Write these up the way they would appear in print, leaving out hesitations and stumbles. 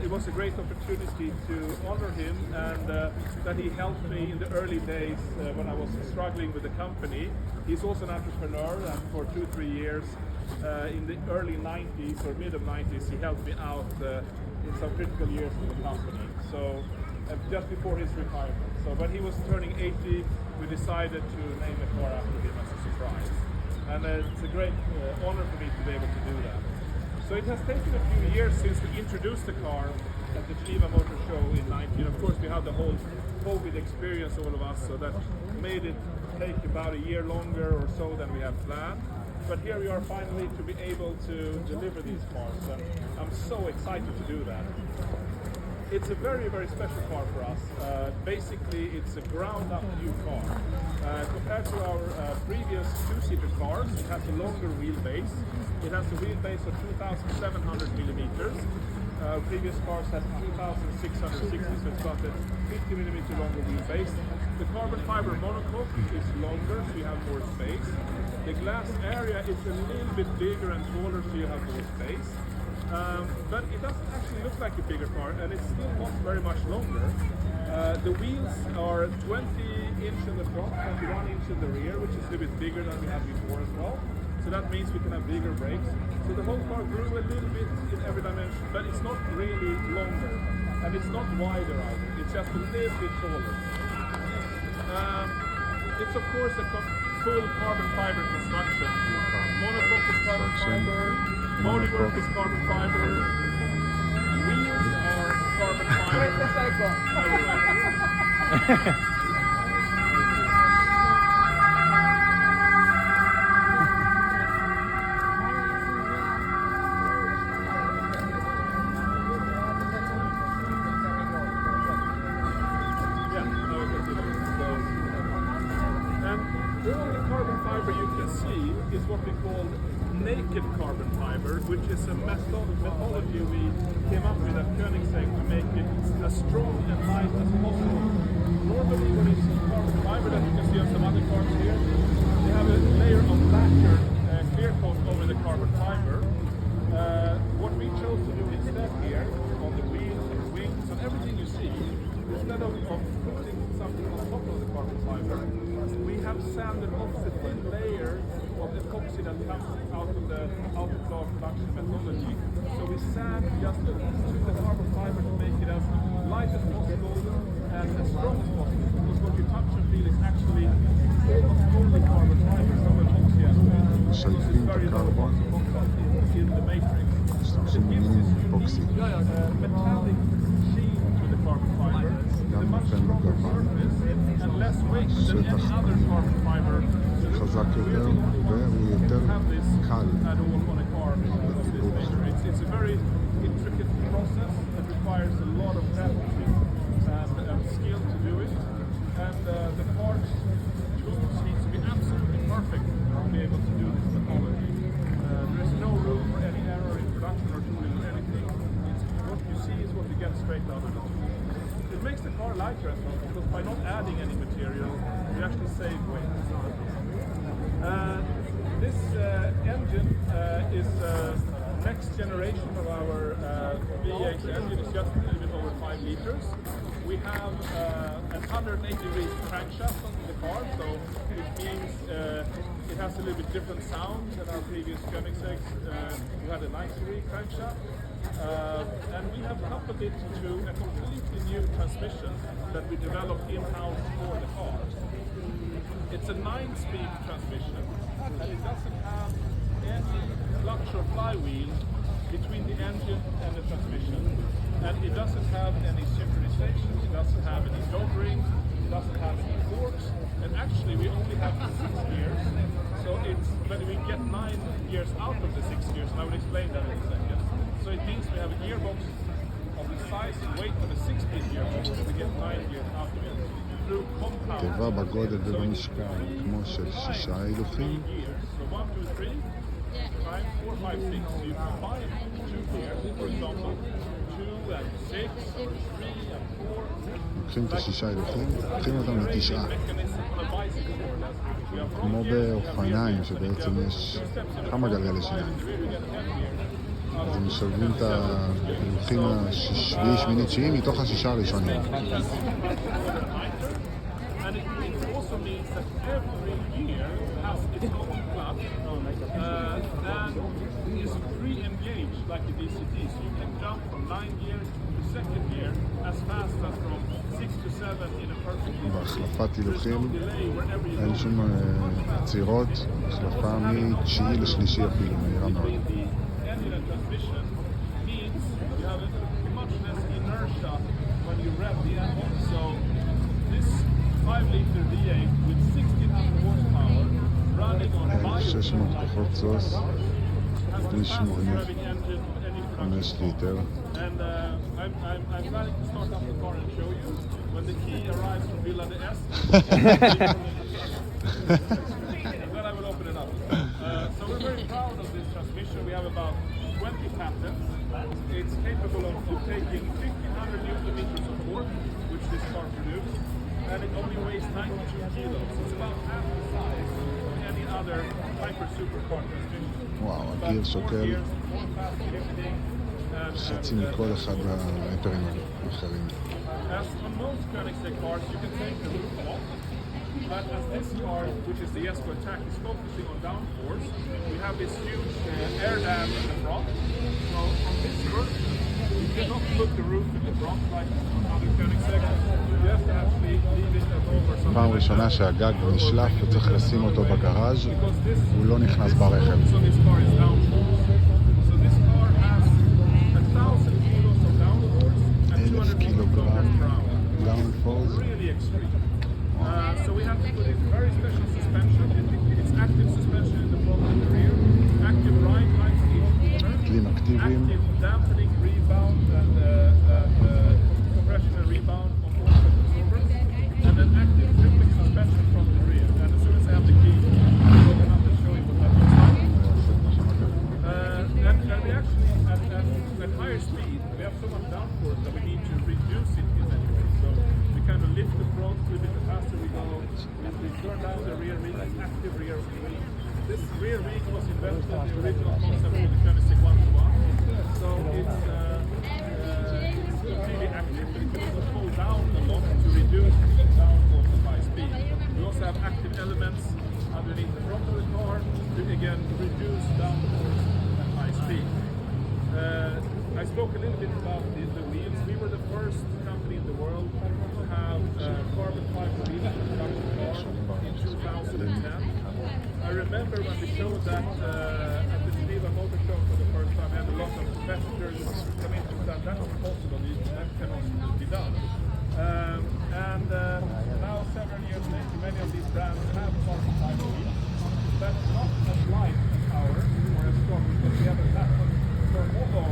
it was a great opportunity to honor him, and that he helped me in the early days when I was struggling with the company. He's also an entrepreneur, and for 2-3 years in the early 90s or mid of 90s, he helped me out in some critical years in the company. So just before his retirement. So when he was turning 80, we decided to name a car after him as a surprise. And it's a great honor for me to be able to do that. So it has taken a few years since we introduced the car at the Geneva Motor Show in 19. Of course, we had the whole COVID experience, all of us, so that made it take about a year longer or so than we had planned. But here we are finally to be able to deliver these cars, and I'm so excited to do that. It's a very, very special car for us. Basically, it's a ground-up new car. Compared to our previous two-seater cars, it has a longer wheelbase. It has a wheelbase of 2,700 millimeters. Previous cars had 2,660, so it's got a 50 millimeter longer wheelbase. The carbon fiber monocoque is longer, so you have more space. The glass area is a little bit bigger and taller, so you have more space. But it doesn't actually look like a bigger car, and it's still not very much longer. The wheels are 20 inch in the front, 21 inch in the rear, which is a little bit bigger than we had before as well. So that means we can have bigger brakes. So the whole car grew a little bit in every dimension, but it's not really longer. And it's not wider either, it's just a little bit taller. It's of course a full carbon fiber construction. Monocoque is carbon fiber, bodywork is carbon fiber, wheels are carbon fiber. All the carbon fiber you can see is what we call naked carbon fiber, which is a methodology we came up with at KOENIGSEGG to make it as strong and light as possible. Normally when it's carbon fiber that you can see on some other cars here, they have a layer of lacquer clear coat over the carbon fiber. What we chose to do instead here, on the wheels and the wings and everything you see, instead of putting something on top of the carbon fiber, we have sanded off the thin layer of epoxy that comes out of the autoclave production methodology. So we sand just to the carbon fiber to make it as light as possible and as strong as possible. Because what you touch and feel is actually almost only carbon fiber, no epoxy as well. This is very low in the matrix. It gives this unique metallic sheen to the carbon fiber. It's a much stronger surface and less weight than any other carbon fiber. חזק יותר והוא יותר קל. It's a very intricate process that requires a lot of practice and skill to do it. And the parts, tools need to be absolutely perfect to be able to do this methodology. There is no room for any error in production or tooling or anything. What you see is what you get straight out of the tool. It makes the car lighter as well, because by not adding any material, you actually save weight. This engine is next generation of our V8 engine. It's just a little bit over 5 liters. We have an 180-degree crankshaft on the car, so it means it has a little bit different sound than our previous KOENIGSEGGs. We had a 90-degree crankshaft. And we have coupled it to a completely new transmission that we developed in-house for the car. It's a 9-speed transmission, and it doesn't have any clutch or flywheel between the engine and the transmission. And it doesn't have any synchronization, it doesn't have any dog rings, it doesn't have any forks, and actually we only have 6 gears. So but we get 9 gears out of the 6 gears, and I will explain that in a second. So it means we have a gearbox of the size and weight of a 6-speed gearbox, and we get 9 gears out of it through compound. תיבה בגודל ובמשקל כמו של 6 הילוכים. So 1, 2, 3, 5, 4, 5, 6. So you combine 2 gears, for example, 2 and 6, or 3 and 4. לוקחים את ה6 הילוכים, לוקחים אותם ל9. כמו באופניים שבעצם יש כמה גלגלי שיניים. אז הם משלבים את ההילוכים השביעי, שמיני, תשיעי מתוך השישה הראשונים. And it also means that every year has its own club and is pre-engaged like a DCT. So you can jump from 9 years to second year as fast as from 6 to 7 in a perfect year. בהחלפת הילוכים אין שום עצירות, החלפה מתשיעי לשלישי אפילו, מהירה מאוד. Engine and transmission means you have much less inertia when you rev the engine. So this 5-liter V8 with 1600 horsepower running on 600 כוחות סוס, בלי שום רניף, 5 ליטר. And I'm planning to start up the car and show you when the key arrives from Villa de S. And then I will open it up. So we're very proud of this transmission. We have about 20 patents. It's capable of taking 1500 newton meters of torque, which this car produces, and it only weighs 92 kilos. It's about half the size of any other hyper supercar transmission. וואו, הגיר שוקל חצי מכל אחד ההיפרים האחרים. As on most KOENIGSEGG cars, you can take the roof off, but as this car, which is the Jesko Attack, is focusing on downforce, we have this huge air dam in the front. So on this version, you cannot put the roof in the front like on other KOENIGSEGG. You have to actually leave it at over something. פעם ראשונה שהגג נשלף וצריך לשים אותו בגראז' הוא לא נכנס ברכב. So this car is downforce. So this car has 1,000 kilos of downforce and 250 kilometers per hour. Downforce. Really extreme. So we have to put in very special suspension. It's active suspension in the front and the rear, active ride lights in each corner, כלים אקטיביים. active dampening, rebound, and compression and rebound on all the absorbers, and then active tripling suspension from the rear. And as soon as I have the key, I'll open up and show you what that looks like. And we actually, at higher speed, we have so much downforce that we need to reduce it in any way. So we kind of lift the front a little bit faster we go, and we turn down the rear wheel, like active rear wheel. This rear wheel was invented, the original concept of the KOENIGSEGG 1-to-1. So it's completely active, but it can also pull down a lot to reduce the downforce at high speed. We also have active elements underneath the front of the car to again reduce downforce at high speed. I spoke a little bit about the wheels. We were the first company in the world to have carbon fiber wheels in the production car in 2010. I remember when we showed that at the Geneva Motor Show for the first time, I had a lot of competitors come in and said that's not possible, that cannot be done. And now several years later, many of these brands have carbon fiber wheels. That's not as light as ours or as strong because we have a platform for hollow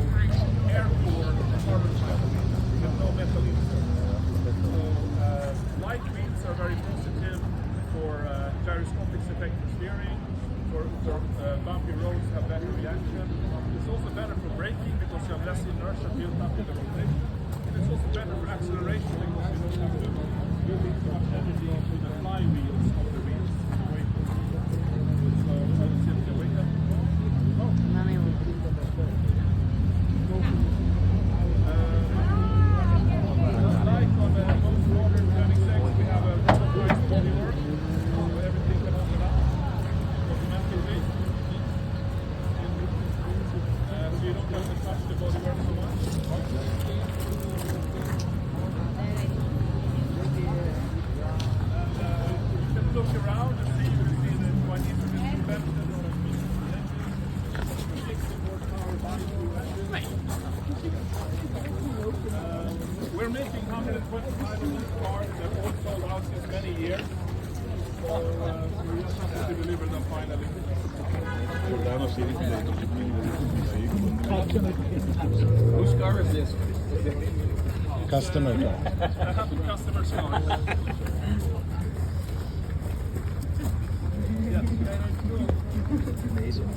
air-core carbon fiber wheels with no metal insert. So light wheels are very positive for gyroscopic effective steering, for bumpy roads have better reaction. It's also better for braking because you have less inertia built up in the rotation. And it's also better for acceleration because you don't have to build too much energy into the flywheels of the wheels. So I will see if you wake up. Oh. Like on the most modern KOENIGSEGG, we have a robotized bodywork, so everything can open up automatically. So you don't have to touch the bodywork so much. And you can look around and see the quite interesting inventions on the 60 horsepower bi-fuel engine. We're making 125 of these cars. They're all sold out since many years. So we're just happy to deliver them finally. Whose car is this? Customer car. A happy customer's car. Amazing.